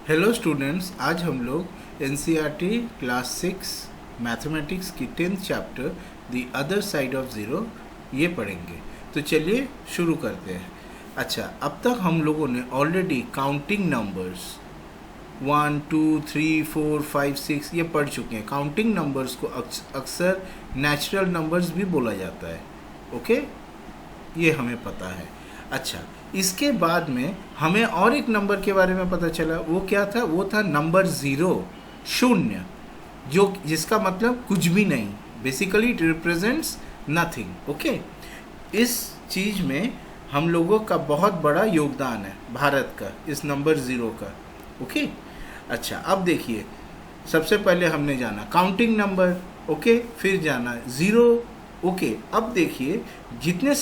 Hello students, आज हम लोग एनसीईआरटी क्लास 6 मैथमेटिक्स की 10th chapter the other side of zero ये पढ़ेंगे। तो चलिए शुरू करते हैं। अच्छा, अब तक हम लोगों ने ऑलरेडी काउंटिंग नंबर्स 1 2 3 4 5 6 ये पढ़ चुके हैं। काउंटिंग नंबर्स को अक्सर नेचुरल नंबर्स भी बोला जाता है। ओके, ये हमें पता है। अच्छा, इसके बाद में हमें और एक नंबर के बारे में पता चला। वो क्या था? वो था नंबर ज़ीरो, शून्य, जो जिसका मतलब कुछ भी नहीं। Basically it represents nothing. Okay, इस चीज़ में हम लोगों का बहुत बड़ा योगदान है भारत का, इस नंबर ज़ीरो का। ओके, अच्छा अब देखिए, सबसे पहले हमने जाना काउंटिंग नंबर। ओके, फिर जाना ज़ीरो। ओके, अब देखिए कितने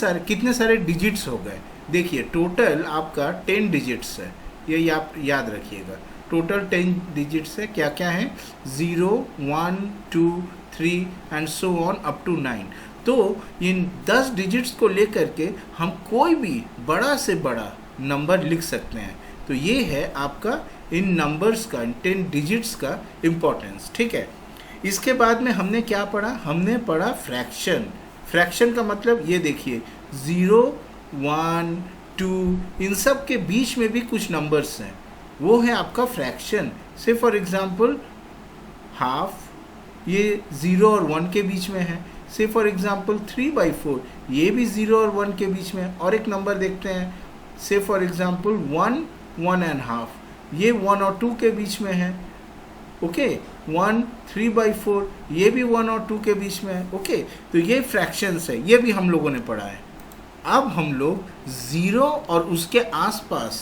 सारे डिजिट्स हो गए। देखिए टोटल आपका 10 डिजिट्स है, ये आप याद रखिएगा। टोटल 10 डिजिट्स है। क्या क्या है? 0 1 2 3 and so on up to 9। तो इन 10 डिजिट्स को लेकर के हम कोई भी बड़ा से बड़ा नंबर लिख सकते हैं। तो ये है आपका इन नंबर्स का, इन 10 डिजिट्स का इम्पोर्टेंस। ठीक है, इसके बाद में हमने क्या पढ़ा? हमने पढ़ा फ्रैक्शन। फ्रैक्शन का मतलब ये देखिए, 0 1 2 इन सब के बीच में भी कुछ नंबर्स हैं, वो है आपका फ्रैक्शन। से फॉर एग्जांपल हाफ, ये 0 और 1 के बीच में है। से फॉर एग्जांपल 3/4, ये भी 0 और 1 के बीच में है। और एक नंबर देखते हैं, से फॉर एग्जांपल 1 1.5, ये 1 और 2 के बीच में है। ओके, 1 3/4, ये भी 1 और 2 के बीच में है। ओके, तो ये फ्रैक्शंस है, ये भी हम लोगों ने पढ़ा है। अब हम लोग ज़ीरो और उसके आसपास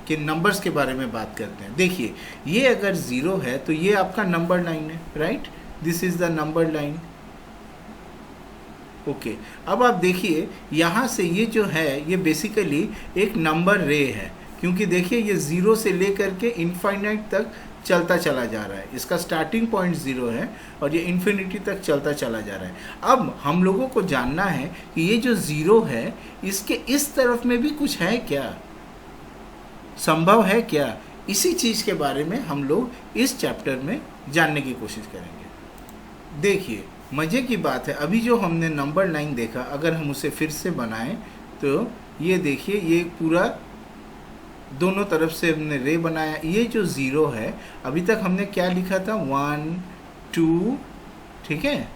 के नंबर्स के बारे में बात करते हैं। देखिए, ये अगर ज़ीरो है तो ये आपका नंबर लाइन है, right? This is the number line. Okay, अब आप देखिए यहाँ से ये जो है, ये बेसिकली एक नंबर रे है, क्योंकि देखिए ये ज़ीरो से लेकर के इनफाइनाइट तक चलता चला जा रहा है। इसका स्टार्टिंग पॉइंट ज़ीरो है और ये इन्फिनिटी तक चलता चला जा रहा है। अब हम लोगों को जानना है कि ये जो ज़ीरो है, इसके इस तरफ में भी कुछ है क्या, संभव है क्या? इसी चीज़ के बारे में हम लोग इस चैप्टर में जानने की कोशिश करेंगे। देखिए, मज़े की बात है, अभी जो हमने नंबर लाइन देखा, अगर हम उसे फिर से बनाएं तो ये देखिए, ये पूरा दोनों तरफ से हमने रे बनाया। ये जो ज़ीरो है, अभी तक हमने क्या लिखा था? 1 2, ठीक है,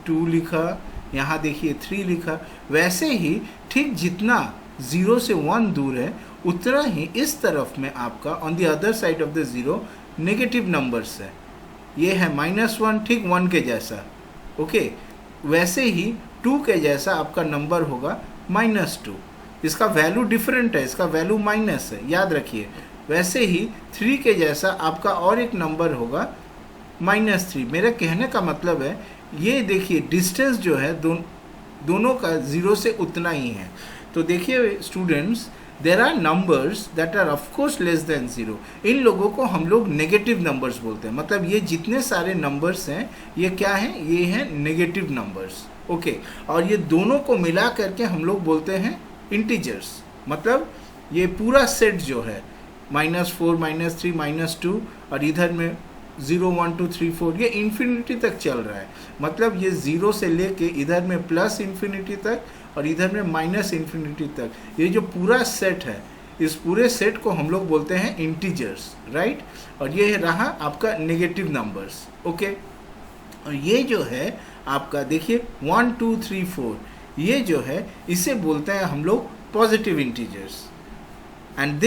2 लिखा, यहाँ देखिए 3 लिखा। वैसे ही ठीक जितना 0 से 1 दूर है, उतना ही इस तरफ में आपका on the other side of the zero negative numbers है। ये है -1, ठीक 1 के जैसा। ओके, वैसे ही 2 के जैसा आपका नंबर होगा -2। इसका वैल्यू डिफरेंट है, इसका वैल्यू माइनस है, याद रखिए। वैसे ही 3 के जैसा आपका और एक नंबर होगा -3। मेरे कहने का मतलब है, ये देखिए डिस्टेंस जो है दोनों का 0 से उतना ही है। तो देखिए students, there are numbers that are of course less than 0। इन लोगों को हम लोग नेगेटिव नंबर्स बोलते हैं। मतलब ये जितने सारे नंबर्स हैं, ये क्या हैं? ये हैं नेगेटिव नंबर्स। ओके, और ये दोनों को मिला करके हम लोग बोलते हैं इंटीजर्स। मतलब ये पूरा सेट जो है, -4 -3 -2 और इधर में 0 1 2 3 4, ये इन्फिनिटी तक चल रहा है। मतलब ये 0 से लेके इधर में प्लस इन्फिनिटी तक और इधर में माइनस इन्फिनिटी तक, ये जो पूरा सेट है, इस पूरे सेट को हम लोग बोलते हैं इंटीजर्स, राइट? और ये रहा आपका नेगेटिव नंबर्स। ओके, और ये जो है आपका देखिए 1 2 3 4, ये जो है इसे बोलते हैं हम लोग पॉजिटिव इंटीजर्स। एंड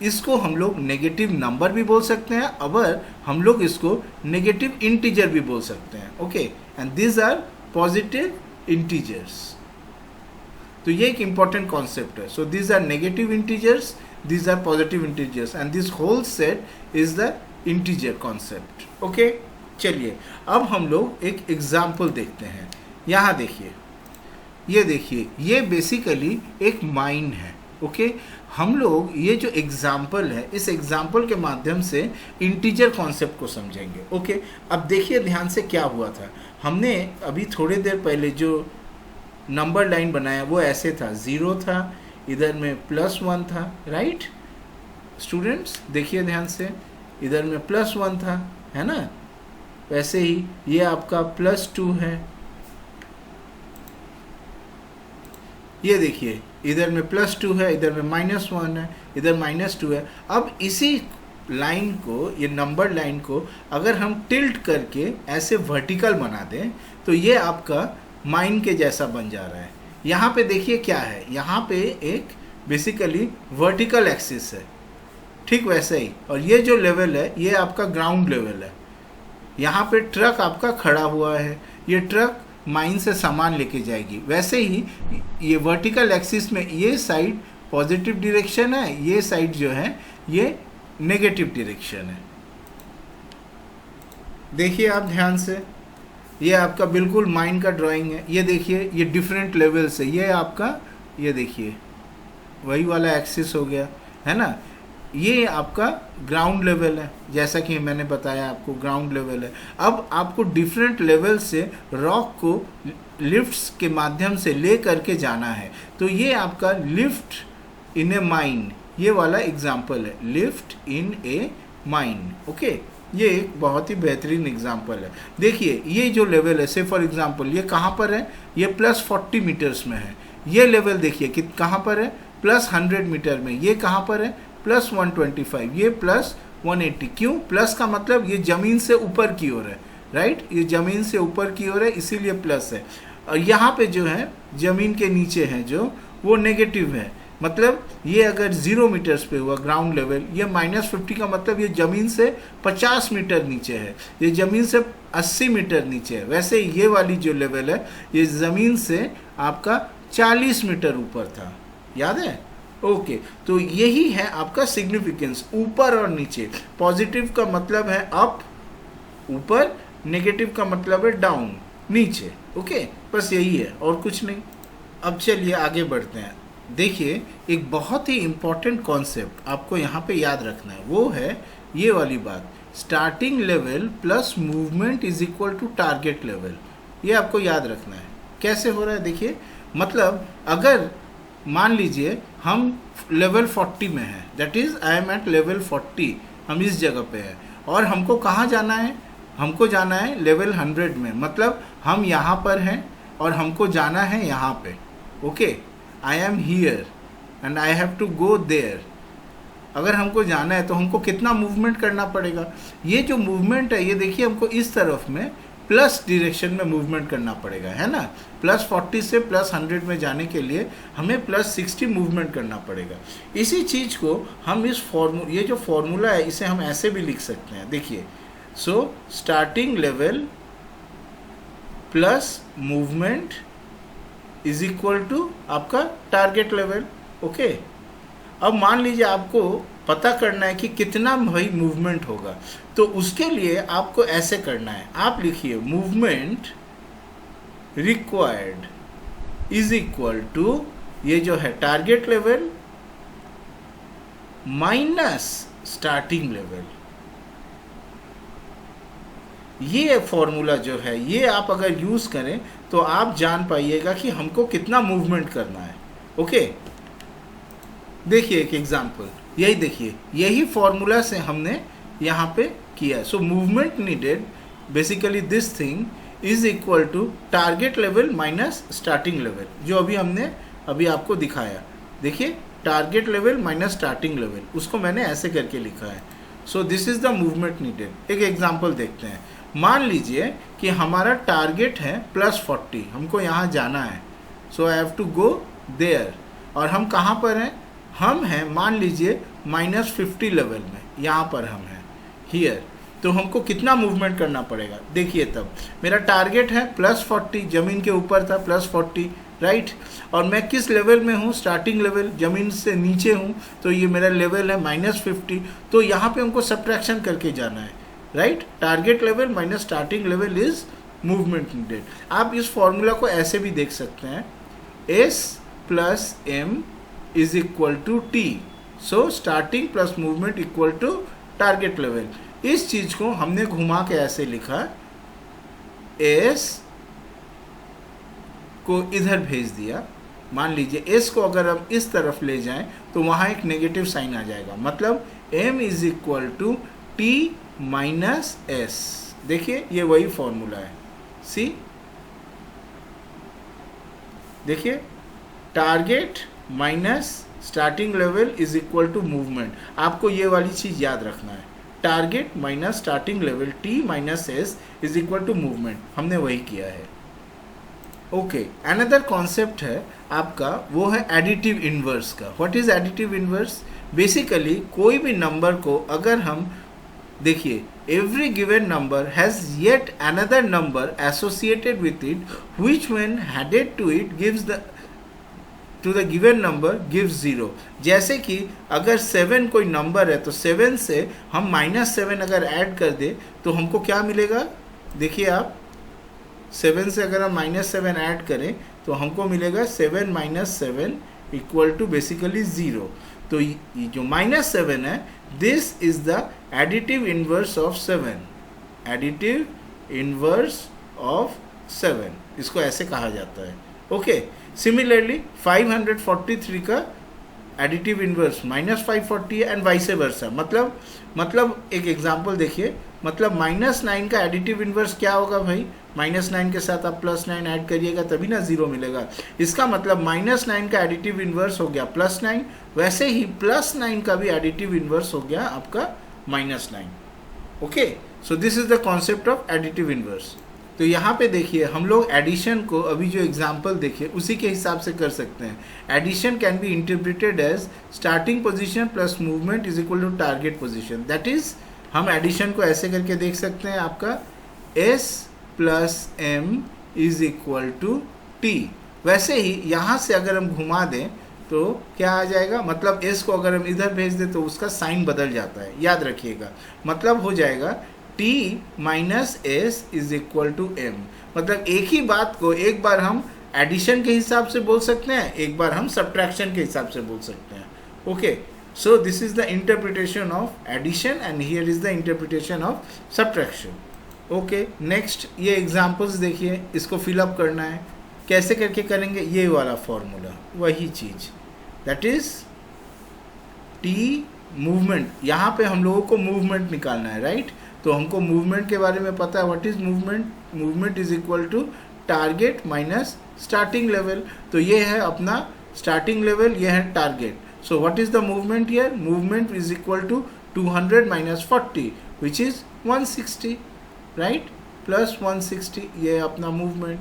इसको हम लोग नेगेटिव नंबर भी बोल सकते हैं, अगर हम लोग इसको नेगेटिव इंटीजर भी बोल सकते हैं। Okay, and this are positive integers. तो ये एक इंपॉर्टेंट कॉन्सेप्ट है। So this are negative integers, this are positive integers, and this whole set is the integer concept. Okay, चलिए अब हम लोग एक एग्जाम्पल देखते हैं। यहाँ देखिए, ये देखिए, ये बेसिकली एक माइन है। ओके, हम लोग ये जो एग्जाम्पल है, इस एग्जाम्पल के माध्यम से इंटीजर कॉन्सेप्ट को समझेंगे। ओके, अब देखिए ध्यान से क्या हुआ था। हमने अभी थोड़ी देर पहले जो नंबर लाइन बनाया वो ऐसे था, 0 था, इधर में +1 था, राइट? स्टूडेंट्स देखिए ध्यान से, इधर में +1 था, है ना। वैसे ही ये आपका +2 है, ये देखिए इधर में +2 है, इधर में -1 है, इधर -2 है। अब इसी लाइन को, ये नंबर लाइन को अगर हम टिल्ट करके ऐसे वर्टिकल बना दें तो ये आपका माइन के जैसा बन जा रहा है। यहाँ पे देखिए क्या है, यहाँ पे एक बेसिकली वर्टिकल एक्सिस है, ठीक वैसे ही। और ये जो लेवल है ये आपका ग्राउंड लेवल है। यहाँ पे ट्रक आपका खड़ा हुआ है, ये ट्रक माइन से सामान लेके जाएगी। वैसे ही ये वर्टिकल एक्सिस में ये साइड पॉजिटिव डायरेक्शन है, ये साइड जो है ये नेगेटिव डायरेक्शन है। देखिए आप ध्यान से, ये आपका बिल्कुल माइन का ड्राइंग है। ये देखिए ये डिफरेंट लेवल से, ये आपका, ये देखिए वही वाला एक्सिस हो गया, है ना। ये आपका ग्राउंड लेवल है, जैसा कि मैंने बताया आपको ग्राउंड लेवल है। अब आपको डिफरेंट लेवल से रॉक को लिफ्ट्स के माध्यम से ले करके जाना है। तो ये आपका लिफ्ट इन ए माइन, ये वाला एग्जाम्पल है, lift in A mine. Okay, ये एक बहुत ही बेहतरीन एग्जाम्पल है। देखिए ये जो लेवल है, से फॉर एग्जाम्पल ये कहाँ पर है, ये +40 मीटर्स में है। ये लेवल देखिए कि कहाँ पर है, +100 मीटर में। ये कहाँ पर है, +125, ये +180। क्यों प्लस का मतलब, ये ज़मीन से ऊपर की ओर है, राइट, ये ज़मीन से ऊपर की ओर है, इसीलिए प्लस है। और यहाँ पे जो है ज़मीन के नीचे है जो, वो नेगेटिव है। मतलब ये अगर 0 मीटर्स पे हुआ ग्राउंड लेवल, ये -50 का मतलब ये ज़मीन से 50 मीटर नीचे है, ये ज़मीन से 80 मीटर नीचे है। वैसे ये वाली जो लेवल है ये ज़मीन से आपका 40 मीटर ऊपर था, याद है। ओके, तो यही है आपका सिग्निफिकेंस, ऊपर और नीचे। पॉजिटिव का मतलब है अप, ऊपर, नेगेटिव का मतलब है डाउन, नीचे। ओके, बस यही है और कुछ नहीं। अब चलिए आगे बढ़ते हैं। देखिए एक बहुत ही इम्पॉर्टेंट कॉन्सेप्ट आपको यहाँ पे याद रखना है, वो है ये वाली बात, starting level plus movement is equal to target level. ये आपको याद रखना है। कैसे हो रहा है देखिए, मतलब अगर मान लीजिए हम लेवल 40 में हैं, that is I am at level 40, हम इस जगह पे हैं और हमको कहाँ जाना है, हमको जाना है लेवल 100 में। मतलब हम यहाँ पर हैं और हमको जाना है यहाँ पे। Okay, I am here and I have to go there. अगर हमको जाना है तो हमको कितना मूवमेंट करना पड़ेगा, ये जो मूवमेंट है ये देखिए हमको इस तरफ में प्लस डायरेक्शन में मूवमेंट करना पड़ेगा, है ना। +40 से +100 में जाने के लिए हमें +60 मूवमेंट करना पड़ेगा। इसी चीज़ को हम इस ये जो फॉर्मूला है इसे हम ऐसे भी लिख सकते हैं। देखिए, so starting level plus movement is equal to आपका टारगेट लेवल। ओके, अब मान लीजिए आपको पता करना है कि कितना भाई मूवमेंट होगा, तो उसके लिए आपको ऐसे करना है। आप लिखिए movement required is equal to, ये जो है target level minus starting level. ये फॉर्मूला जो है ये आप अगर यूज करें तो आप जान पाइएगा कि हमको कितना मूवमेंट करना है। ओके, देखिए एक एग्जांपल, यही देखिए, यही फॉर्मूला से हमने यहाँ पे किया है। So movement needed basically this thing is equal to target level minus starting level, जो अभी हमने अभी आपको दिखाया। देखिए target level minus starting level, उसको मैंने ऐसे करके लिखा है। So this is the movement needed. एक एग्जांपल देखते हैं। मान लीजिए कि हमारा टारगेट है +40, हमको यहाँ जाना है। So I have to go there, और हम कहाँ पर हैं, हम हैं मान लीजिए -50 लेवल में, यहाँ पर हम हैं हियर। तो हमको कितना मूवमेंट करना पड़ेगा, देखिए तब मेरा टारगेट है +40, ज़मीन के ऊपर था +40, राइट, और मैं किस लेवल में हूँ, स्टार्टिंग लेवल, ज़मीन से नीचे हूँ, तो ये मेरा लेवल है -50। तो यहाँ पे हमको सब्ट्रैक्शन करके जाना है, right. Target level minus starting level is movement needed. आप इस फॉर्मूला को ऐसे भी देख सकते हैं, S + M is equal to T, so starting plus movement equal to target level. इस चीज को हमने घुमा के ऐसे लिखा, S को इधर भेज दिया। मान लीजिए S को अगर हम इस तरफ ले जाएं तो वहाँ एक नेगेटिव साइन आ जाएगा, मतलब M is equal to t minus S. देखिए ये वही फॉर्मूला है, सी देखिए, target minus starting level is equal to movement. आपको ये वाली चीज़ याद रखना है, target minus starting level T minus S is equal to movement. हमने वही किया है। ओके, अनदर कॉन्सेप्ट है आपका, वो है एडिटिव इन्वर्स का। What is additive inverse? Basically कोई भी नंबर को अगर हम देखिए, every given number has yet another number associated with it which when added to it gives the given number gives 0। जैसे कि अगर 7 कोई नंबर है तो 7 से हम -7 अगर ऐड कर दे तो हमको क्या मिलेगा? देखिए आप, 7 से अगर हम -7 ऐड करें तो हमको मिलेगा 7 - 7 इक्वल टू बेसिकली 0। तो ये जो -7 है, this is the additive inverse of 7, additive inverse of 7, इसको ऐसे कहा जाता है। ओके, सिमिलरली 543 का एडिटिव इन्वर्स -540 है एंड वाइस वर्सा। मतलब एक एग्जांपल देखिए, मतलब -9 का एडिटिव इन्वर्स क्या होगा भाई? -9 के साथ आप +9 ऐड करिएगा तभी ना 0 मिलेगा। इसका मतलब -9 का एडिटिव इन्वर्स हो गया +9, वैसे ही +9 का भी एडिटिव इन्वर्स हो गया आपका -9। Okay, so this is the concept of additive inverse. तो यहाँ पे देखिए, हम लोग एडिशन को अभी जो एग्जाम्पल देखिए उसी के हिसाब से कर सकते हैं। Addition can be interpreted as starting position plus movement is equal to target position. That is, हम एडिशन को ऐसे करके देख सकते हैं, आपका S plus M is equal to T। वैसे ही यहाँ से अगर हम घुमा दें तो क्या आ जाएगा? मतलब S को अगर हम इधर भेज दें तो उसका साइन बदल जाता है, याद रखिएगा। मतलब हो जाएगा T minus S is equal to M। मतलब एक ही बात को एक बार हम एडिशन के हिसाब से बोल सकते हैं, एक बार हम सब्ट्रैक्शन के हिसाब से बोल सकते हैं। Okay, so this is the interpretation of addition and here is the interpretation of subtraction. Okay, next ये एग्जांपल्स देखिए, इसको फिलअप करना है। कैसे करके करेंगे? ये वाला फॉर्मूला, वही चीज़, दैट इज टी मूवमेंट। यहाँ पे हम लोगों को मूवमेंट निकालना है, राइट? तो हमको मूवमेंट के बारे में पता है। What is movement? Movement is equal to target minus starting level. तो ये है अपना स्टार्टिंग लेवल, ये है target. So what is the movement here? Movement is equal to 200 minus 40 which is 160, right? Plus 160, ये अपना मूवमेंट।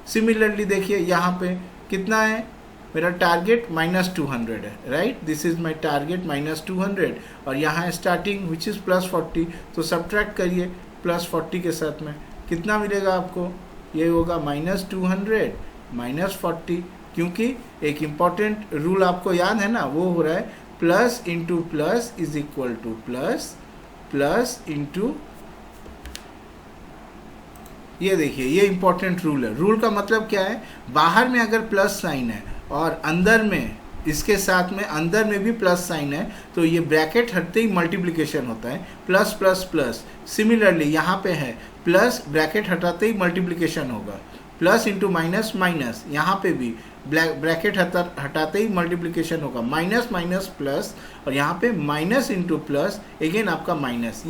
सिमिलरली देखिए यहाँ पे कितना है, मेरा टारगेट -200 है, right? This is my target -200 और यहाँ है स्टार्टिंग विच इज़ +40। तो सब्ट्रैक्ट करिए +40 के साथ में, कितना मिलेगा आपको? ये होगा -200 -40, क्योंकि एक इम्पॉर्टेंट रूल आपको याद है ना, वो हो रहा है plus into plus is equal two plus, plus into, ये देखिए ये इंपॉर्टेंट रूल है। रूल का मतलब क्या है? बाहर में अगर प्लस साइन है और अंदर में इसके साथ में अंदर में भी प्लस साइन है तो ये ब्रैकेट हटते ही मल्टीप्लिकेशन होता है, प्लस प्लस प्लस। सिमिलरली यहाँ पे है प्लस, ब्रैकेट हटाते ही मल्टीप्लिकेशन होगा, प्लस इंटू माइनस माइनस, यहाँ पे भी ब्रैकेट हटाते ही मल्टीप्लिकेशन होगा, माइनस माइनस प्लस, और यहाँ पे माइनस इंटू प्लस अगेन आपका माइनस।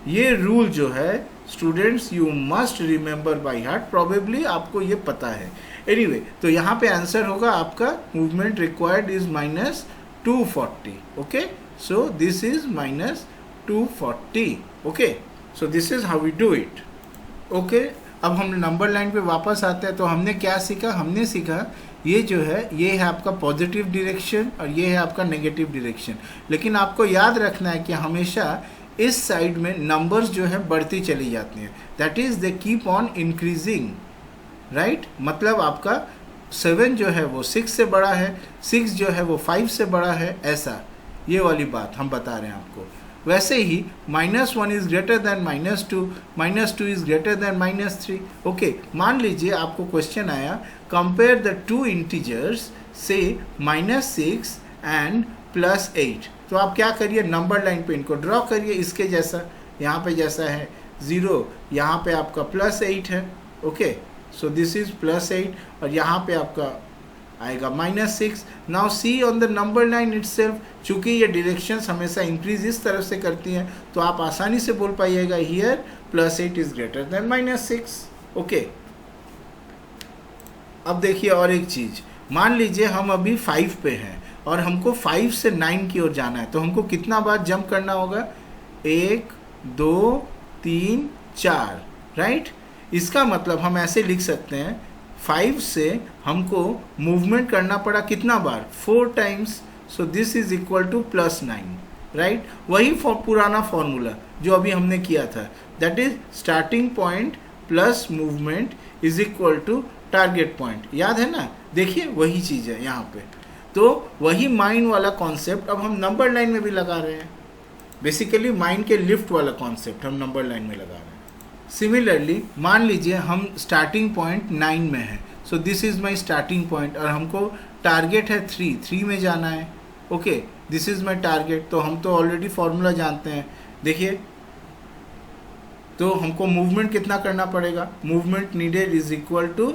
ये रूल जो है students you must remember by heart, probably आपको ये पता है। एनीवे, तो यहाँ पे आंसर होगा आपका movement required is -240। Okay, so this is -240। Okay, so this is how we do it. Okay, अब हम नंबर लाइन पे वापस आते हैं। तो हमने क्या सीखा? हमने सीखा ये जो है ये है आपका पॉजिटिव डायरेक्शन और ये है आपका नेगेटिव डायरेक्शन। लेकिन आपको याद रखना है कि हमेशा इस साइड में नंबर्स जो है बढ़ती चली जाती हैं, that is they keep on increasing, right? मतलब आपका 7 जो है वो 6 से बड़ा है, 6 जो है वो 5 से बड़ा है, ऐसा ये वाली बात हम बता रहे हैं आपको। वैसे ही -1 is greater then -2, -2 is greater then -3। Okay, मान लीजिए आपको क्वेश्चन आया कंपेयर द टू इंटीजर्स से -6 एंड +8। तो आप क्या करिए, नंबर लाइन पे इनको ड्रॉ करिए इसके जैसा। यहाँ पे जैसा है 0, यहाँ पे आपका +8 है। ओके, सो दिस इज +8 और यहाँ पे आपका आएगा -6। Now see on the number line itself, चूंकि ये डायरेक्शंस हमेशा इंक्रीज इस तरफ से करती हैं तो आप आसानी से बोल पाइएगा here +8 is greater than -6। Okay, अब देखिए और एक चीज, मान लीजिए हम अभी 5 पे हैं और हमको 5 से 9 की ओर जाना है, तो हमको कितना बार जंप करना होगा? 1 2 3 4, राइट। इसका मतलब हम ऐसे लिख सकते हैं 5 से हमको मूवमेंट करना पड़ा कितना बार? 4 times. So this is equal to +9, right. वही पुराना फॉर्मूला जो अभी हमने किया था, that is starting point plus movement is equal to target point, याद है ना? देखिए वही चीज़ है यहाँ पे। तो वही माइन वाला कॉन्सेप्ट अब हम नंबर लाइन में भी लगा रहे हैं। बेसिकली माइन के लिफ्ट वाला कॉन्सेप्ट हम नंबर लाइन में लगा रहे हैं। सिमिलरली मान लीजिए हम स्टार्टिंग पॉइंट 9 में है, so this is my starting point और हमको टारगेट है 3 में जाना है। Okay, this is my target. तो हम तो ऑलरेडी फॉर्मूला जानते हैं, देखिए। तो हमको मूवमेंट कितना करना पड़ेगा? Movement needed is equal to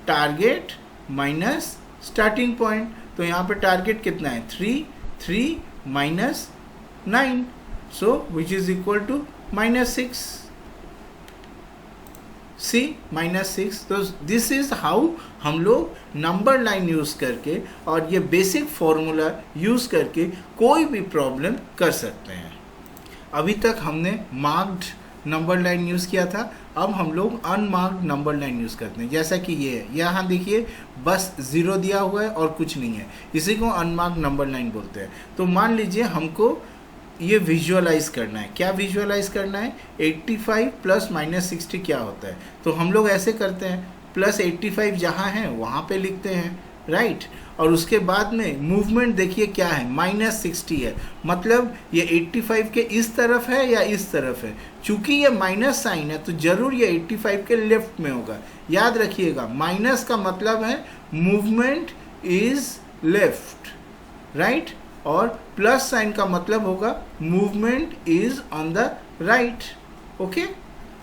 target minus starting point. तो यहाँ पे टारगेट कितना है? 3 minus 9, so which is equal to -6। See -6। तो दिस इज हाउ हम लोग नंबर लाइन यूज़ करके और ये बेसिक फॉर्मूला यूज़ करके कोई भी प्रॉब्लम कर सकते हैं। अभी तक हमने मार्क्ड नंबर लाइन यूज़ किया था, अब हम लोग अनमार्क्ड नंबर लाइन यूज़ करते हैं। जैसा कि ये है, यहाँ देखिए बस 0 दिया हुआ है और कुछ नहीं है, इसी को अनमार्क्ड नंबर लाइन बोलते हैं। तो मान लीजिए हमको ये विजुअलाइज करना है। क्या विजुअलाइज करना है? 85 प्लस -60 क्या होता है? तो हम लोग ऐसे करते हैं, +85 जहाँ है वहाँ पे लिखते हैं, राइट। और उसके बाद में मूवमेंट देखिए क्या है? -60 है, मतलब ये 85 के इस तरफ है या इस तरफ है। चूंकि ये माइनस साइन है तो जरूर ये 85 के लेफ्ट में होगा। याद रखिएगा, माइनस का मतलब है मूवमेंट इज लेफ्ट, राइट, और प्लस साइन का मतलब होगा movement is on the right. Okay,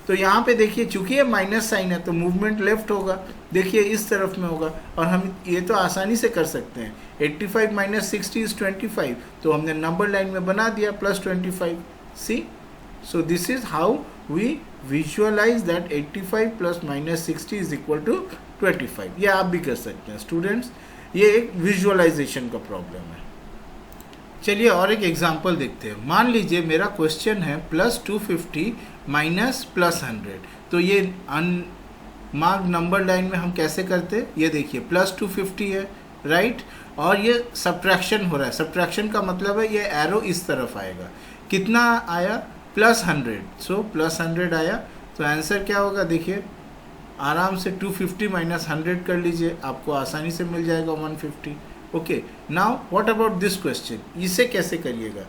तो यहाँ पे देखिए चूंकि ये माइनस साइन है तो मूवमेंट लेफ्ट होगा, देखिए इस तरफ में होगा। और हम ये तो आसानी से कर सकते हैं, 85 माइनस 60 इज 25, तो हमने नंबर लाइन में बना दिया +25। See, so this is how we visualise that 85 plus -60 is equal to 25। ये आप भी कर सकते हैं स्टूडेंट्स, ये एक विजुअलाइजेशन का प्रॉब्लम है। चलिए और एक एग्जांपल देखते हैं। मान लीजिए मेरा क्वेश्चन है +250 माइनस +100। तो ये अनमार्क्ड नंबर लाइन में हम कैसे करते हैं? ये देखिए +250 है, राइट, और ये सब्ट्रैक्शन हो रहा है। सब्ट्रैक्शन का मतलब है ये एरो इस तरफ आएगा। कितना आया? +100। सो +100 आया, तो आंसर क्या होगा? देखिए आराम से 250 माइनस 100 कर लीजिए, आपको आसानी से मिल जाएगा 150। Okay, now what about this question? इसे कैसे करिएगा?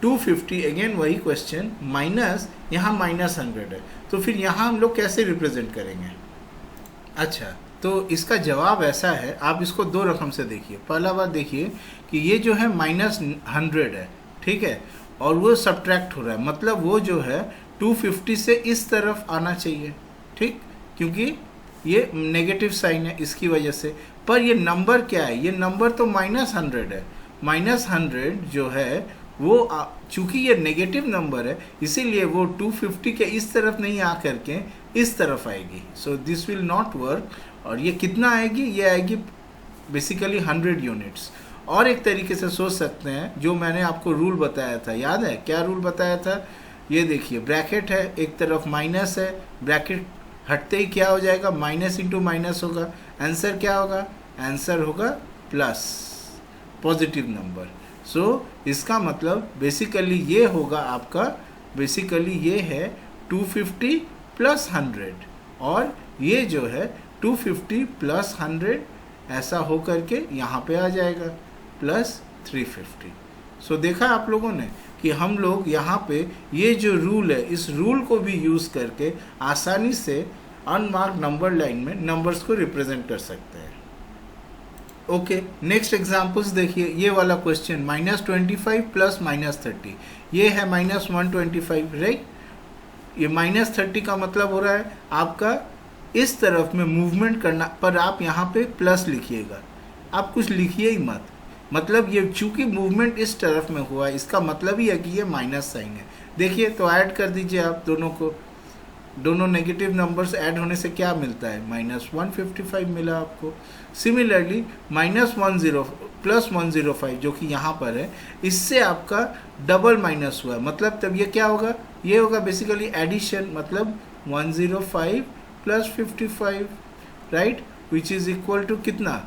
250 अगेन वही क्वेश्चन, माइनस यहाँ -100 है, तो फिर यहाँ हम लोग कैसे रिप्रेजेंट करेंगे? अच्छा, तो इसका जवाब ऐसा है, आप इसको 2 रकम से देखिए। पहला बात देखिए कि ये जो है -100 है, ठीक है, और वो सब्ट्रैक्ट हो रहा है, मतलब वो जो है 250 से इस तरफ आना चाहिए, ठीक, क्योंकि ये नेगेटिव साइन है इसकी वजह से। पर ये नंबर क्या है? ये नंबर तो -100 है। -100 जो है वो चूंकि ये नेगेटिव नंबर है इसीलिए वो 250 के इस तरफ नहीं आ करके इस तरफ आएगी। So this will not work. और ये कितना आएगी? ये आएगी बेसिकली 100 यूनिट्स। और एक तरीके से सोच सकते हैं, जो मैंने आपको रूल बताया था, याद है क्या रूल बताया था? ये देखिए ब्रैकेट है, एक तरफ माइनस है, ब्रैकेट हटते ही क्या हो जाएगा? माइनस इंटू माइनस होगा। आंसर क्या होगा? आंसर होगा प्लस, पॉजिटिव नंबर। सो इसका मतलब बेसिकली ये होगा आपका, बेसिकली ये है 250 प्लस 100, और ये जो है 250 प्लस 100 ऐसा हो करके यहाँ पे आ जाएगा +350। सो देखा आप लोगों ने कि हम लोग यहाँ पे ये जो रूल है इस रूल को भी यूज़ करके आसानी से अनमार्क्ड नंबर लाइन में नंबर्स को रिप्रेजेंट कर सकते हैं। ओके, नेक्स्ट एग्जांपल्स देखिए। ये वाला क्वेश्चन -25 प्लस -30, ये है -125, राइट। ये -30 का मतलब हो रहा है आपका इस तरफ में मूवमेंट करना, पर आप यहाँ पे प्लस लिखिएगा। आप कुछ लिखिए ही मत। मतलब ये चूंकि मूवमेंट इस तरफ में हुआ, इसका मतलब ही है कि ये माइनस साइन है। देखिए, तो ऐड कर दीजिए आप दोनों को, दोनों नेगेटिव नंबर्स ऐड होने से क्या मिलता है, -155 मिला आपको। सिमिलरली -10 +105 जो कि यहाँ पर है, इससे आपका डबल माइनस हुआ, मतलब तब ये क्या होगा, ये होगा बेसिकली एडिशन, मतलब 105 + 55, right, which is equal to कितना,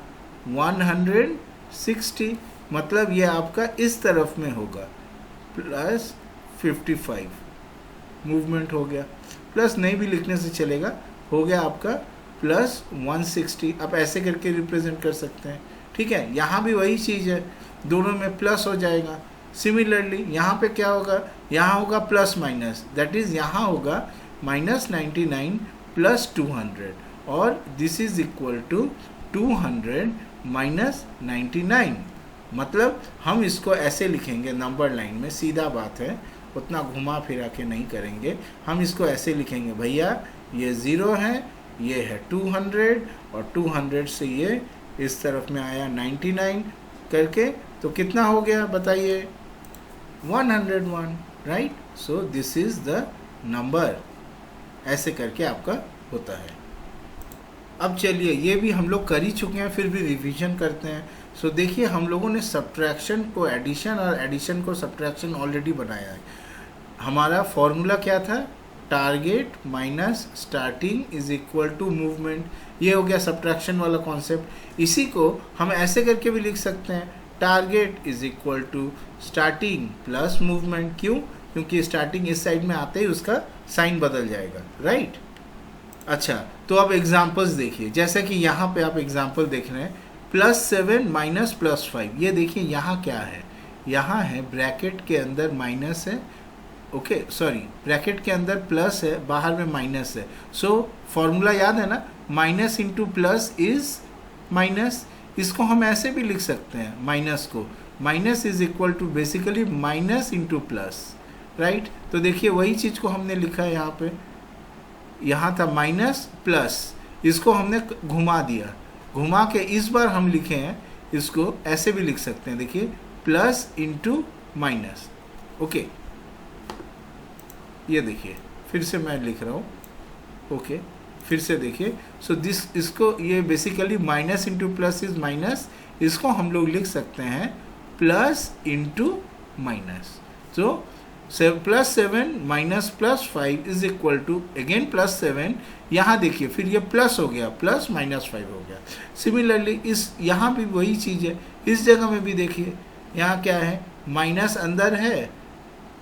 160। मतलब ये आपका इस तरफ में होगा, +55 मूवमेंट हो गया। प्लस नहीं भी लिखने से चलेगा, हो गया आपका +160। आप ऐसे करके रिप्रेजेंट कर सकते हैं, ठीक है। यहाँ भी वही चीज़ है, दोनों में प्लस हो जाएगा। सिमिलरली यहाँ पे क्या होगा, यहाँ होगा प्लस माइनस, दैट इज़ यहाँ होगा -99 + 200, और दिस इज इक्वल टू 200 - 99। मतलब हम इसको ऐसे लिखेंगे नंबर लाइन में, सीधा बात है, उतना घुमा फिरा के नहीं करेंगे। हम इसको ऐसे लिखेंगे, भैया ये 0 है, ये है 200, और 200 से ये इस तरफ में आया 99 करके, तो कितना हो गया बताइए, 101, right. So this is the number, ऐसे करके आपका होता है। अब चलिए, ये भी हम लोग कर ही चुके हैं, फिर भी रिवीजन करते हैं। सो देखिए, हम लोगों ने सब्ट्रैक्शन को एडिशन और एडिशन को सब्ट्रैक्शन ऑलरेडी बनाया है। हमारा फॉर्मूला क्या था, target minus starting is equal to movement. ये हो गया सब्ट्रैक्शन वाला कॉन्सेप्ट। इसी को हम ऐसे करके भी लिख सकते हैं, target is equal to starting plus movement. क्यों, क्योंकि स्टार्टिंग इस साइड में आते ही उसका साइन बदल जाएगा, राइट। अच्छा, तो अब एग्जाम्पल्स देखिए, जैसे कि यहाँ पे आप एग्जाम्पल देख रहे हैं, +7 - +5। ये देखिए यहाँ क्या है, यहाँ है ब्रैकेट के अंदर माइनस है, ओके सॉरी, ब्रैकेट के अंदर प्लस है, बाहर में माइनस है। सो फॉर्मूला याद है ना, minus into plus is minus. इसको हम ऐसे भी लिख सकते हैं, माइनस को, minus is equal to basically minus into plus, right. तो देखिए वही चीज़ को हमने लिखा है यहाँ पे, यहाँ था माइनस प्लस, इसको हमने घुमा दिया, घुमा के इस बार हम लिखे हैं, इसको ऐसे भी लिख सकते हैं, देखिए प्लस इंटू माइनस, ओके। ये देखिए फिर से मैं लिख रहा हूँ, ओके, फिर से देखिए। सो दिस, इसको ये basically minus into plus is minus, इसको हम लोग लिख सकते हैं plus into minus. So +7 - +5 is equal to again +7, यहाँ देखिए फिर ये प्लस हो गया, प्लस -5 हो गया। सिमिलरली इस यहाँ भी वही चीज़ है, इस जगह में भी देखिए, यहाँ क्या है, माइनस अंदर है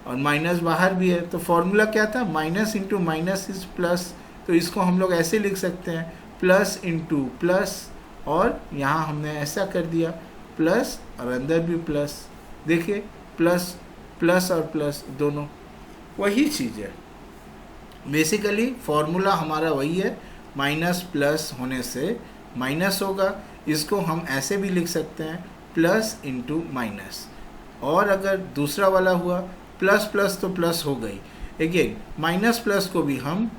और माइनस बाहर भी है। तो फॉर्मूला क्या था, minus into minus is plus. तो इसको हम लोग ऐसे लिख सकते हैं, प्लस इंटू प्लस, और यहाँ हमने ऐसा कर दिया, प्लस और अंदर भी प्लस। देखिए प्लस प्लस और प्लस दोनों वही चीज़ है। बेसिकली फॉर्मूला हमारा वही है, माइनस प्लस होने से माइनस होगा। इसको हम ऐसे भी लिख सकते हैं, प्लस इंटू माइनस। और अगर दूसरा वाला हुआ प्लस प्लस तो प्लस हो गई, अगेन माइनस प्लस को भी हम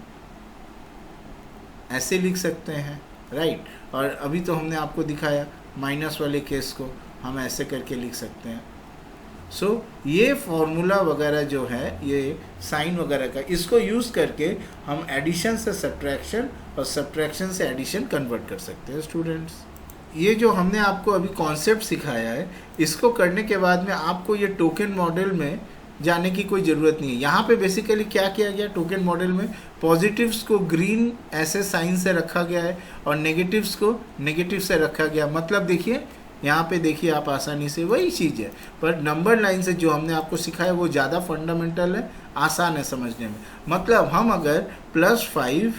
ऐसे लिख सकते हैं, राइट। और अभी तो हमने आपको दिखाया माइनस वाले केस को हम ऐसे करके लिख सकते हैं। सो ये फॉर्मूला वगैरह जो है, ये साइन वगैरह का, इसको यूज़ करके हम एडिशन से सब्ट्रैक्शन और सब्ट्रैक्शन से एडिशन कन्वर्ट कर सकते हैं स्टूडेंट्स। ये जो हमने आपको अभी कॉन्सेप्ट सिखाया है, इसको करने के बाद में आपको ये टोकन मॉडल में जाने की कोई ज़रूरत नहीं है। यहाँ पे बेसिकली क्या किया गया, टोकन मॉडल में पॉजिटिव्स को ग्रीन ऐसे साइन से रखा गया है और नेगेटिव्स को नेगेटिव से रखा गया। मतलब देखिए यहाँ पे देखिए आप आसानी से वही चीज़ है, पर नंबर लाइन से जो हमने आपको सिखाया वो ज़्यादा फंडामेंटल है, आसान है समझने में। मतलब हम अगर +5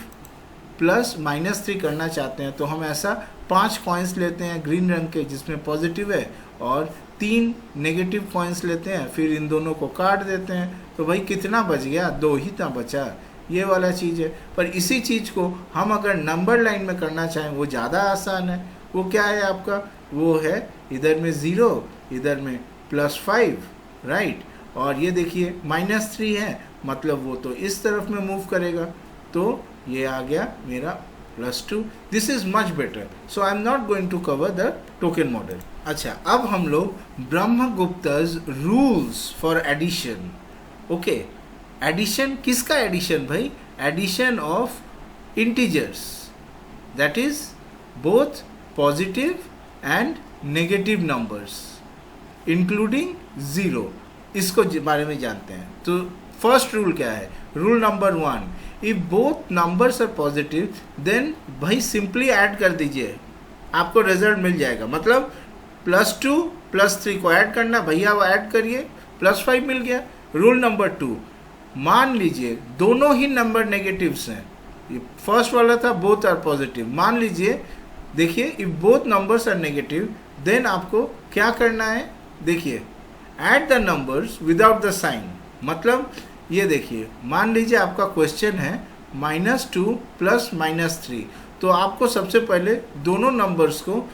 + -3 करना चाहते हैं तो हम ऐसा 5 कॉइन्स लेते हैं ग्रीन रंग के जिसमें पॉजिटिव है, और 3 नेगेटिव कॉइन्स लेते हैं, फिर इन दोनों को काट देते हैं। तो भाई कितना बच गया, 2 ही ना बचा, ये वाला चीज़ है। पर इसी चीज़ को हम अगर नंबर लाइन में करना चाहें वो ज़्यादा आसान है। वो क्या है आपका, वो है इधर में 0, इधर में +5, राइट। और ये देखिए -3 है, मतलब वो तो इस तरफ में मूव करेगा, तो ये आ गया मेरा +2. This is much better. So I am not going to cover the token model. अच्छा, अब हम लोग Brahmagupta's rules for addition. Okay, addition किसका एडिशन भाई? Addition of integers, that is both positive and negative numbers including 0. इसको बारे में जानते हैं. तो फर्स्ट रूल क्या है? Rule number 1, if both numbers are positive then भाई सिंपली ऐड कर दीजिए, आपको रिजल्ट मिल जाएगा. मतलब +2 +3 को ऐड करना, भैया वो ऐड करिए, +5 मिल गया. रूल नंबर 2, मान लीजिए दोनों ही नंबर नेगेटिव्स हैं. ये फर्स्ट वाला था बोथ आर पॉजिटिव. मान लीजिए, देखिए, if both numbers are negative then आपको क्या करना है? देखिए, add the numbers without the sign. मतलब ये देखिए, मान लीजिए आपका क्वेश्चन है -2 + -3, तो आपको सबसे पहले दोनों नंबर्स को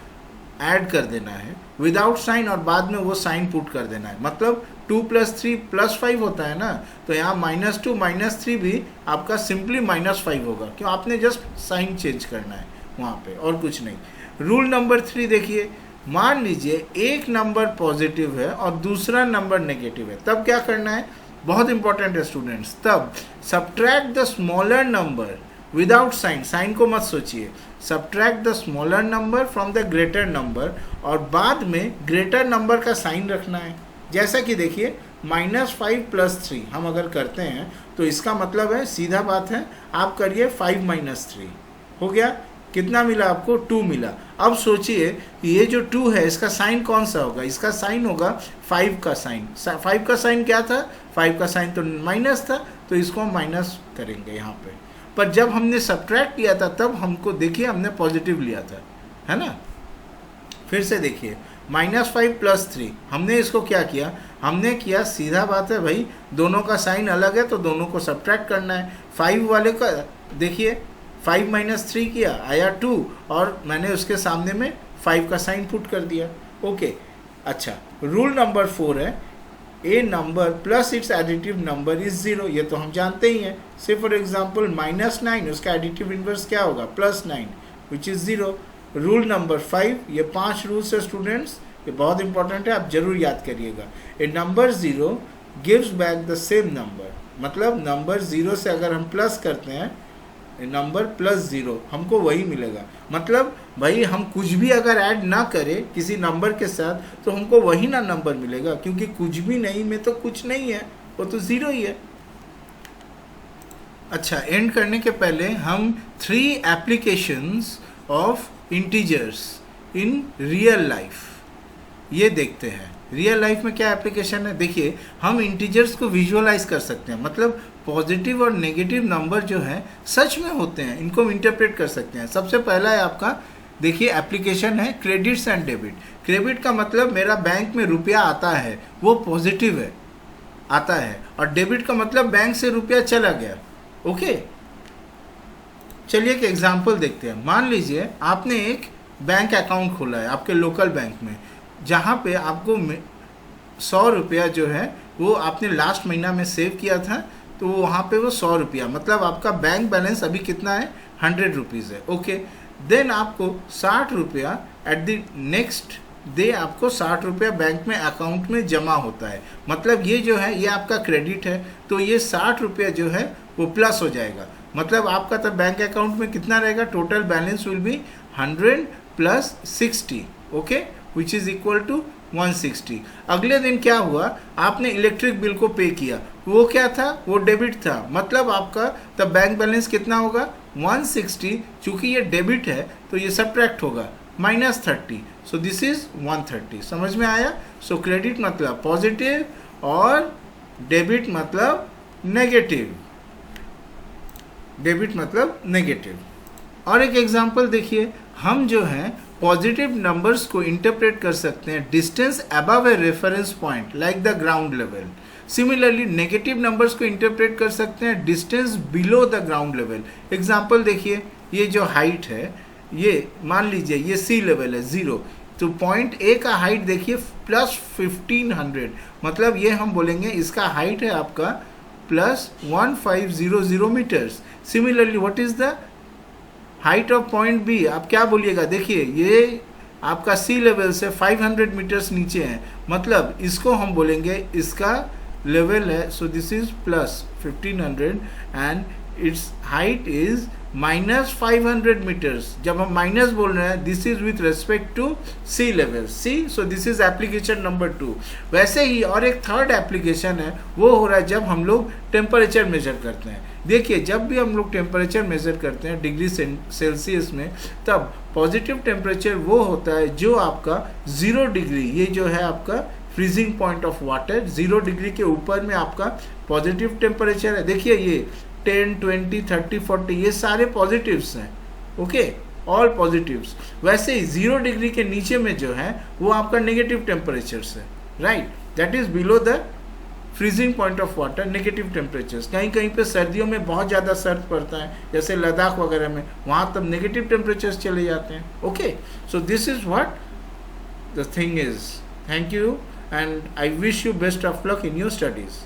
ऐड कर देना है विदाउट साइन और बाद में वो साइन पुट कर देना है. मतलब 2 + 3 +5 होता है ना, तो यहाँ -2 -3 भी आपका सिंपली -5 होगा. क्यों? आपने जस्ट साइन चेंज करना है वहाँ पे, और कुछ नहीं. रूल नंबर 3 देखिए, मान लीजिए एक नंबर पॉजिटिव है और दूसरा नंबर नेगेटिव है, तब क्या करना है? बहुत इंपॉर्टेंट है स्टूडेंट्स. तब subtract the smaller number without sign. Sign को मत सोचिए. Subtract the smaller number from the greater number, और बाद में ग्रेटर नंबर का साइन रखना है. जैसा कि देखिए, -5 + 3 हम अगर करते हैं तो इसका मतलब है, सीधा बात है, आप करिए 5 - 3 हो गया. कितना मिला आपको? 2 मिला. अब सोचिए कि ये जो 2 है इसका साइन कौन सा होगा? इसका साइन होगा 5 का साइन. 5 का साइन क्या था? 5 का साइन तो माइनस था, तो इसको हम माइनस करेंगे यहाँ पे. पर जब हमने सब्ट्रैक्ट किया था तब हमको देखिए हमने पॉजिटिव लिया था, है ना. फिर से देखिए, -5 + 3 हमने इसको क्या किया? हमने किया, सीधा बात है भाई, दोनों का साइन अलग है तो दोनों को सब्ट्रैक्ट करना है. 5 वाले का देखिए 5 - 3 किया, आया 2, और मैंने उसके सामने में 5 का साइन पुट कर दिया. ओके. अच्छा, रूल नंबर 4 है, a number plus its additive number is 0. ये तो हम जानते ही हैं. से फॉर एग्जांपल -9, उसका एडिटिव इनवर्स क्या होगा? +9 विच इज़ 0. रूल नंबर 5, ये 5 रूल्स है स्टूडेंट्स, ये बहुत इंपॉर्टेंट है, आप जरूर याद करिएगा. A number 0 gives back the same number. मतलब नंबर 0 से अगर हम प्लस करते हैं, नंबर +0 हमको वही मिलेगा. मतलब भाई हम कुछ भी अगर ऐड ना करें किसी नंबर के साथ तो हमको वही ना नंबर मिलेगा, क्योंकि कुछ भी नहीं में तो कुछ नहीं है, वो तो 0 ही है. अच्छा, एंड करने के पहले हम 3 applications of integers in real life ये देखते हैं. रियल लाइफ में क्या एप्लीकेशन है? देखिए, हम इंटीजर्स को विजुअलाइज कर सकते हैं. मतलब पॉजिटिव और नेगेटिव नंबर जो हैं सच में होते हैं, इनको हम इंटरप्रेट कर सकते हैं. सबसे पहला है आपका, देखिए, एप्लीकेशन है क्रेडिट्स एंड डेबिट. क्रेडिट का मतलब मेरा बैंक में रुपया आता है, वो पॉजिटिव है, आता है. और डेबिट का मतलब बैंक से रुपया चला गया. ओके, चलिए एक एग्जांपल देखते हैं. मान लीजिए आपने एक बैंक अकाउंट खोला है आपके लोकल बैंक में, जहाँ पे आपको 100 रुपया जो है वो आपने लास्ट महीना में सेव किया था, तो वहाँ पे वो 100 रुपया, मतलब आपका बैंक बैलेंस अभी कितना है? 100 रुपीज़ है. ओके. देन आपको 60 रुपया एट द नेक्स्ट डे आपको 60 रुपया बैंक में अकाउंट में जमा होता है. मतलब ये जो है ये आपका क्रेडिट है, तो ये 60 रुपया जो है वो प्लस हो जाएगा. मतलब आपका तब बैंक अकाउंट में कितना रहेगा? Total balance will be 100 + 60. Okay, which is equal to 160. अगले दिन क्या हुआ? आपने इलेक्ट्रिक बिल को पे किया, वो क्या था? वो डेबिट था. मतलब आपका तब बैंक बैलेंस कितना होगा? 160. चूँकि ये डेबिट है तो ये सब्ट्रैक्ट होगा, -30. सो दिस इज 130. समझ में आया? सो क्रेडिट मतलब पॉजिटिव और डेबिट मतलब नेगेटिव. डेबिट मतलब नेगेटिव. और एक एग्जांपल देखिए, हम जो है पॉजिटिव नंबर्स को इंटरप्रेट कर सकते हैं distance above a reference point like the ground level. Similarly negative numbers को इंटरप्रेट कर सकते हैं distance below the ground level. Example देखिए, ये जो हाइट है, ये मान लीजिए ये सी लेवल है 0, तो पॉइंट ए का हाइट देखिए +1500, मतलब ये हम बोलेंगे इसका हाइट है आपका +1500 metres. Similarly what is the height of point B आप क्या बोलिएगा, देखिए ये आपका सी लेवल से 500 मीटर्स नीचे है, मतलब इसको हम बोलेंगे इसका लेवल है, so this is plus 1500 and its height is minus 500 metres. जब हम माइनस बोल रहे हैं this is with respect to sea level, sea, so this is application number 2। वैसे ही और एक थर्ड एप्लीकेशन है, वो हो रहा है जब हम लोग टेम्परेचर मेजर करते हैं। देखिए जब भी हम लोग टेम्परेचर मेजर करते हैं डिग्री सेल्सियस में, तब पॉजिटिव टेम्परेचर वो होता है जो आपका 0 डिग्री, ये जो है आपका freezing point of water, 0 degree के ऊपर में आपका पॉजिटिव टेम्परेचर है। देखिए ये 10, 20, 30, 40 ये सारे पॉजिटिव्स हैं, ओके, ऑल पॉजिटिव्स। वैसे ही 0 डिग्री के नीचे में जो है वो आपका नेगेटिव टेम्परेचर्स है, right, that is below the freezing point of water, negative temperatures. कहीं कहीं पे सर्दियों में बहुत ज़्यादा सर्द पड़ता है, जैसे लद्दाख वगैरह में, वहाँ तब नेगेटिव टेम्परेचर्स चले जाते हैं, okay. So this is what the thing is. Thank you and I wish you best of luck in your studies.